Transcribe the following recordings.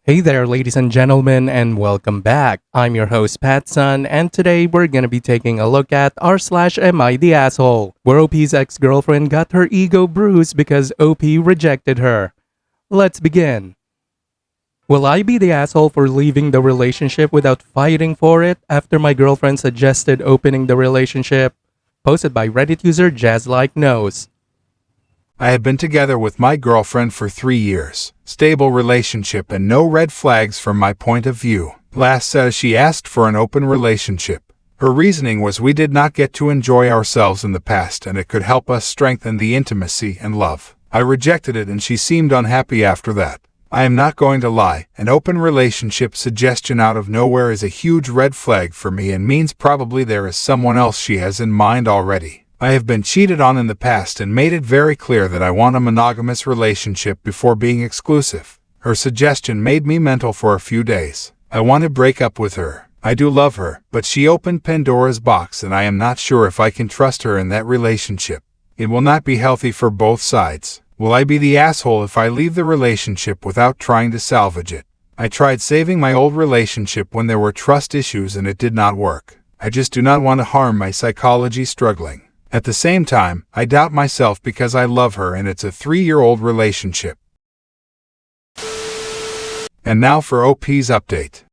Hey there, ladies and gentlemen, and welcome back. I'm your host, PattSun, and today we're gonna be taking a look at r/am I the asshole, where OP's ex-girlfriend got her ego bruised because OP rejected her. Let's begin. Will I be the asshole for leaving the relationship without fighting for it after my girlfriend suggested opening the relationship? Posted by Reddit user JazzLikeKnows. I had been together with my girlfriend for 3 years. Stable relationship and no red flags from my point of view. Last says she asked for an open relationship. Her reasoning was we did not get to enjoy ourselves in the past and it could help us strengthen the intimacy and love. I rejected it and she seemed unhappy after that. I am not going to lie, an open relationship suggestion out of nowhere is a huge red flag for me and means probably there is someone else she has in mind already. I have been cheated on in the past and made it very clear that I want a monogamous relationship before being exclusive. Her suggestion made me mental for a few days. I want to break up with her. I do love her, but she opened Pandora's box and I am not sure if I can trust her in that relationship. It will not be healthy for both sides. Will I be the asshole if I leave the relationship without trying to salvage it? I tried saving my old relationship when there were trust issues and it did not work. I just do not want to harm my psychology struggling. At the same time, I doubt myself because I love her and it's a 3-year-old relationship. And now for OP's update.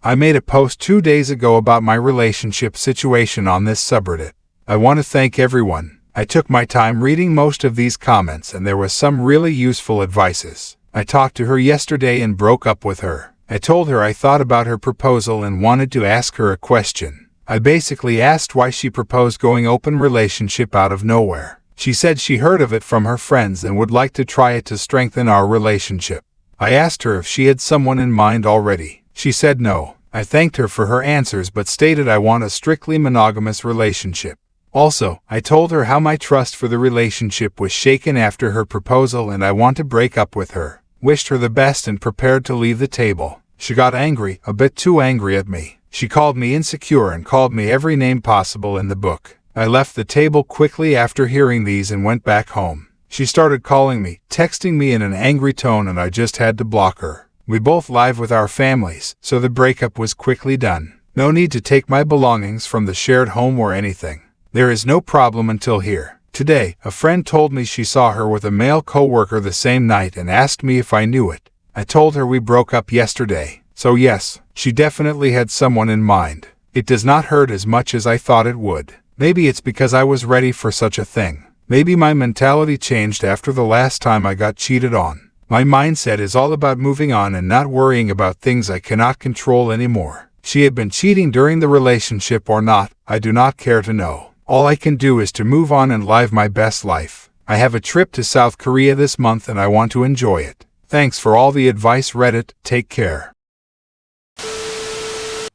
I made a post 2 days ago about my relationship situation on this subreddit. I want to thank everyone. I took my time reading most of these comments and there was some really useful advices. I talked to her yesterday and broke up with her. I told her I thought about her proposal and wanted to ask her a question. I basically asked why she proposed going open relationship out of nowhere. She said she heard of it from her friends and would like to try it to strengthen our relationship. I asked her if she had someone in mind already. She said no. I thanked her for her answers but stated I want a strictly monogamous relationship. Also, I told her how my trust for the relationship was shaken after her proposal and I want to break up with her. Wished her the best and prepared to leave the table. She got angry, a bit too angry at me. She called me insecure and called me every name possible in the book. I left the table quickly after hearing these and went back home. She started calling me, texting me in an angry tone and I just had to block her. We both live with our families, so the breakup was quickly done. No need to take my belongings from the shared home or anything. There is no problem until here. Today, a friend told me she saw her with a male co-worker the same night and asked me if I knew it. I told her we broke up yesterday. So yes, she definitely had someone in mind. It does not hurt as much as I thought it would. Maybe it's because I was ready for such a thing. Maybe my mentality changed after the last time I got cheated on. My mindset is all about moving on and not worrying about things I cannot control anymore. She had been cheating during the relationship or not, I do not care to know. All I can do is to move on and live my best life. I have a trip to South Korea this month and I want to enjoy it. Thanks for all the advice, Reddit. Take care.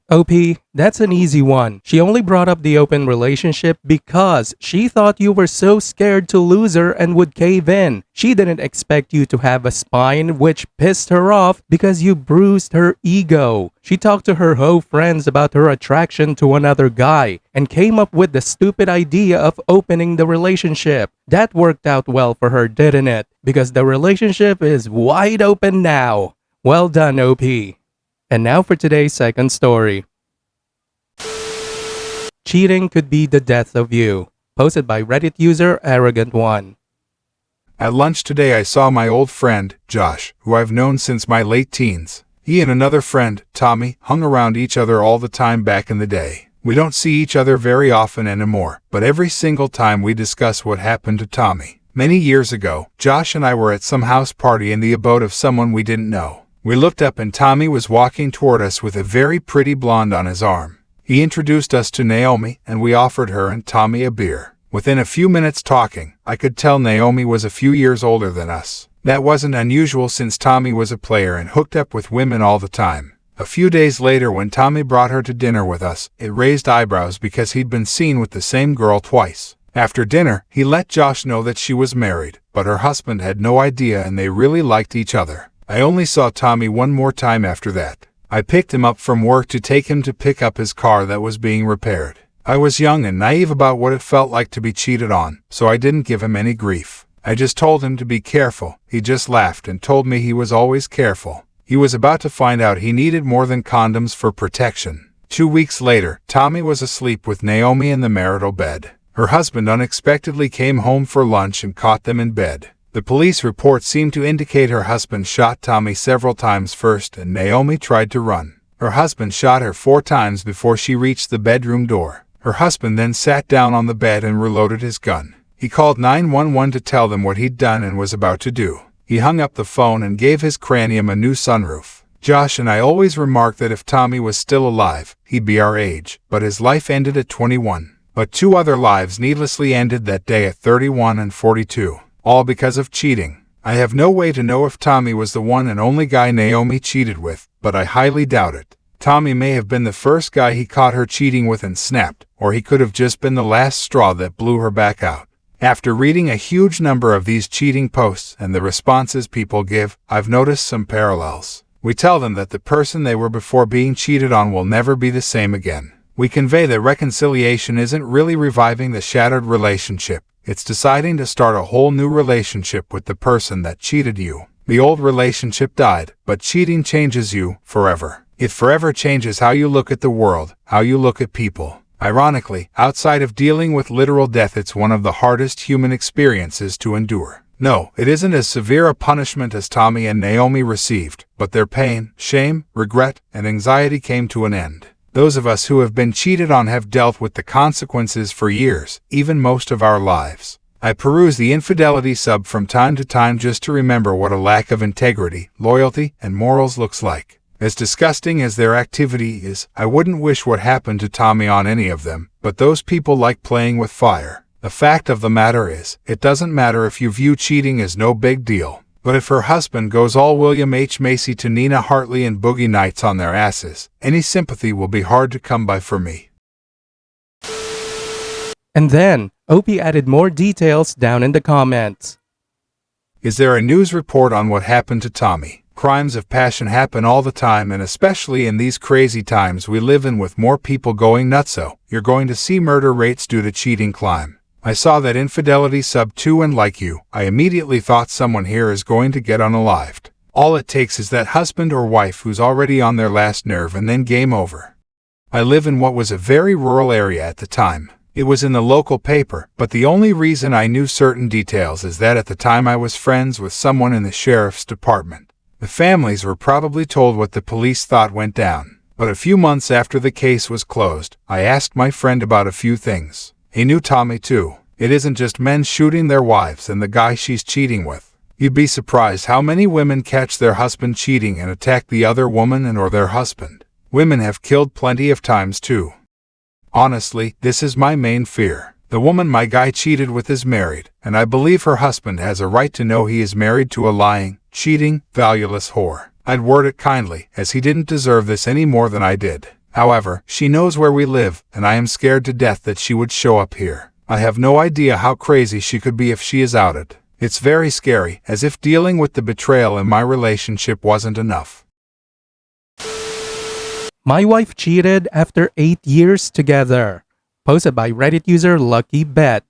OP, that's an easy one. She only brought up the open relationship because she thought you were so scared to lose her and would cave in. She didn't expect you to have a spine, which pissed her off because you bruised her ego. She talked to her hoe friends about her attraction to another guy and came up with the stupid idea of opening the relationship. That worked out well for her, didn't it? Because the relationship is wide open now. Well done, OP. And now for today's second story. Cheating could be the death of you. Posted by Reddit user Arrogant1. At lunch today I saw my old friend, Josh, who I've known since my late teens. He and another friend, Tommy, hung around each other all the time back in the day. We don't see each other very often anymore, but every single time we discuss what happened to Tommy. Many years ago, Josh and I were at some house party in the abode of someone we didn't know. We looked up and Tommy was walking toward us with a very pretty blonde on his arm. He introduced us to Naomi and we offered her and Tommy a beer. Within a few minutes talking, I could tell Naomi was a few years older than us. That wasn't unusual since Tommy was a player and hooked up with women all the time. A few days later when Tommy brought her to dinner with us, it raised eyebrows because he'd been seen with the same girl twice. After dinner, he let Josh know that she was married, but her husband had no idea and they really liked each other. I only saw Tommy one more time after that. I picked him up from work to take him to pick up his car that was being repaired. I was young and naive about what it felt like to be cheated on, so I didn't give him any grief. I just told him to be careful. He just laughed and told me he was always careful. He was about to find out he needed more than condoms for protection. 2 weeks later, Tommy was asleep with Naomi in the marital bed. Her husband unexpectedly came home for lunch and caught them in bed. The police report seemed to indicate her husband shot Tommy several times first and Naomi tried to run. Her husband shot her 4 times before she reached the bedroom door. Her husband then sat down on the bed and reloaded his gun. He called 911 to tell them what he'd done and was about to do. He hung up the phone and gave his cranium a new sunroof. Josh and I always remarked that if Tommy was still alive, he'd be our age, but his life ended at 21. But 2 other lives needlessly ended that day at 31 and 42, all because of cheating. I have no way to know if Tommy was the one and only guy Naomi cheated with, but I highly doubt it. Tommy may have been the first guy he caught her cheating with and snapped, or he could have just been the last straw that blew her back out. After reading a huge number of these cheating posts and the responses people give, I've noticed some parallels. We tell them that the person they were before being cheated on will never be the same again. We convey that reconciliation isn't really reviving the shattered relationship. It's deciding to start a whole new relationship with the person that cheated you. The old relationship died, but cheating changes you forever. It forever changes how you look at the world, how you look at people. Ironically, outside of dealing with literal death, it's one of the hardest human experiences to endure. No, it isn't as severe a punishment as Tommy and Naomi received, but their pain, shame, regret, and anxiety came to an end. Those of us who have been cheated on have dealt with the consequences for years, even most of our lives. I peruse the infidelity sub from time to time just to remember what a lack of integrity, loyalty, and morals looks like. As disgusting as their activity is, I wouldn't wish what happened to Tommy on any of them, but those people like playing with fire. The fact of the matter is, it doesn't matter if you view cheating as no big deal. But if her husband goes all William H. Macy to Nina Hartley and Boogie Nights on their asses, any sympathy will be hard to come by for me. And then, OP added more details down in the comments. Is there a news report on what happened to Tommy? Crimes of passion happen all the time, and especially in these crazy times we live in with more people going nutso, you're going to see murder rates due to cheating climb. I saw that infidelity sub too, and like you, I immediately thought someone here is going to get unalived. All it takes is that husband or wife who's already on their last nerve and then game over. I live in what was a very rural area at the time. It was in the local paper, but the only reason I knew certain details is that at the time I was friends with someone in the sheriff's department. The families were probably told what the police thought went down. But a few months after the case was closed, I asked my friend about a few things. He knew Tommy too. It isn't just men shooting their wives and the guy she's cheating with. You'd be surprised how many women catch their husband cheating and attack the other woman and or their husband. Women have killed plenty of times too. Honestly, this is my main fear. The woman my guy cheated with is married, and I believe her husband has a right to know he is married to a lying, cheating, valueless whore. I'd word it kindly, as he didn't deserve this any more than I did. However, she knows where we live, and I am scared to death that she would show up here. I have no idea how crazy she could be if she is outed. It's very scary, as if dealing with the betrayal in my relationship wasn't enough. My wife cheated after 8 years together. Posted by Reddit user Lucky Bet.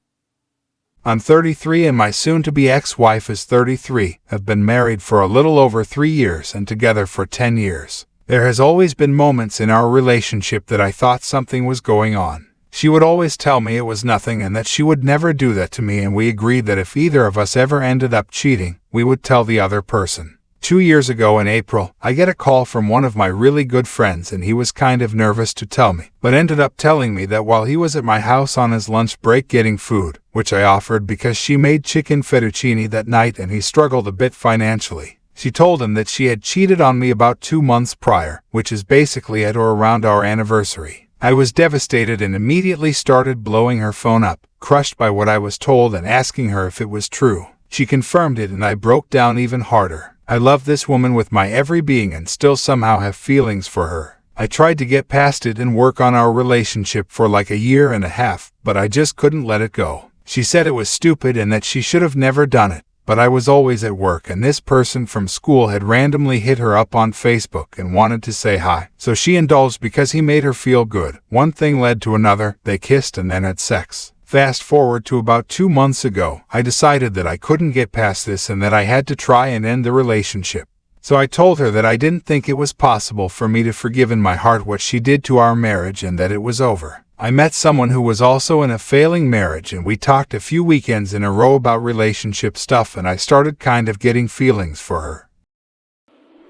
I'm 33 and my soon-to-be ex-wife is 33, have been married for a little over 3 years and together for 10 years. There has always been moments in our relationship that I thought something was going on. She would always tell me it was nothing and that she would never do that to me, and we agreed that if either of us ever ended up cheating, we would tell the other person. 2 years ago in April, I get a call from one of my really good friends, and he was kind of nervous to tell me, but ended up telling me that while he was at my house on his lunch break getting food, which I offered because she made chicken fettuccine that night and he struggled a bit financially. She told him that she had cheated on me about 2 months prior, which is basically at or around our anniversary. I was devastated and immediately started blowing her phone up, crushed by what I was told and asking her if it was true. She confirmed it and I broke down even harder. I love this woman with my every being and still somehow have feelings for her. I tried to get past it and work on our relationship for like a year and a half, but I just couldn't let it go. She said it was stupid and that she should have never done it. But I was always at work and this person from school had randomly hit her up on Facebook and wanted to say hi. So she indulged because he made her feel good. One thing led to another, they kissed and then had sex. Fast forward to about 2 months ago, I decided that I couldn't get past this and that I had to try and end the relationship. So I told her that I didn't think it was possible for me to forgive in my heart what she did to our marriage and that it was over. I met someone who was also in a failing marriage and we talked a few weekends in a row about relationship stuff and I started kind of getting feelings for her.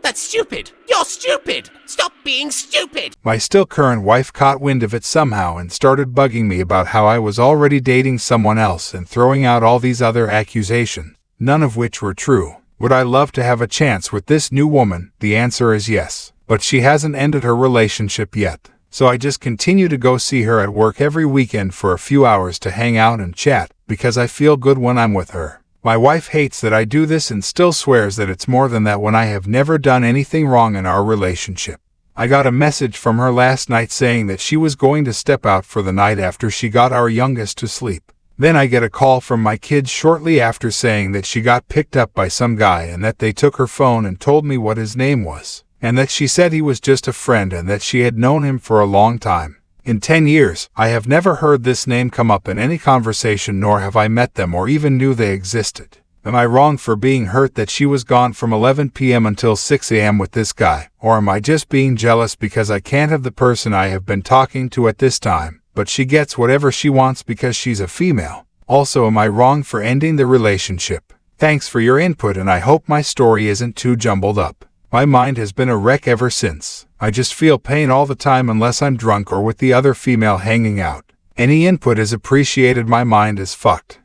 That's stupid! You're stupid! Stop being stupid! My still current wife caught wind of it somehow and started bugging me about how I was already dating someone else and throwing out all these other accusations, none of which were true. Would I love to have a chance with this new woman? The answer is yes. But she hasn't ended her relationship yet. So I just continue to go see her at work every weekend for a few hours to hang out and chat, because I feel good when I'm with her. My wife hates that I do this and still swears that it's more than that when I have never done anything wrong in our relationship. I got a message from her last night saying that she was going to step out for the night after she got our youngest to sleep. Then I get a call from my kids shortly after saying that she got picked up by some guy and that they took her phone and told me what his name was, and that she said he was just a friend and that she had known him for a long time. In 10 years, I have never heard this name come up in any conversation, nor have I met them or even knew they existed. Am I wrong for being hurt that she was gone from 11 p.m. until 6 a.m. with this guy, or am I just being jealous because I can't have the person I have been talking to at this time? But she gets whatever she wants because she's a female. Also, am I wrong for ending the relationship? Thanks for your input and I hope my story isn't too jumbled up. My mind has been a wreck ever since. I just feel pain all the time unless I'm drunk or with the other female hanging out. Any input is appreciated. My mind is fucked.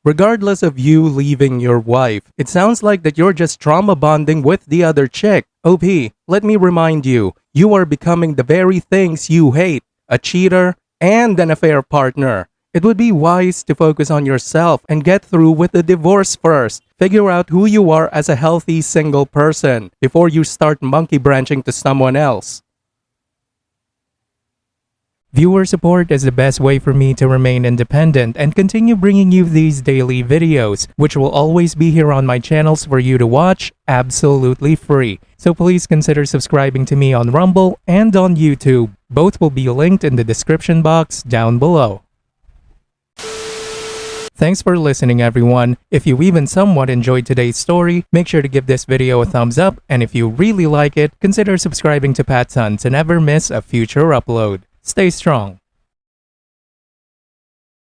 Regardless of you leaving your wife, it sounds like that you're just trauma bonding with the other chick. OP, let me remind you, you are becoming the very things you hate, a cheater and an affair partner. It would be wise to focus on yourself and get through with the divorce first. Figure out who you are as a healthy single person before you start monkey branching to someone else. Viewer support is the best way for me to remain independent and continue bringing you these daily videos, which will always be here on my channels for you to watch absolutely free. So please consider subscribing to me on Rumble and on YouTube. Both will be linked in the description box down below. Thanks for listening, everyone. If you even somewhat enjoyed today's story, make sure to give this video a thumbs up, and if you really like it, consider subscribing to PattSun to never miss a future upload. Stay strong.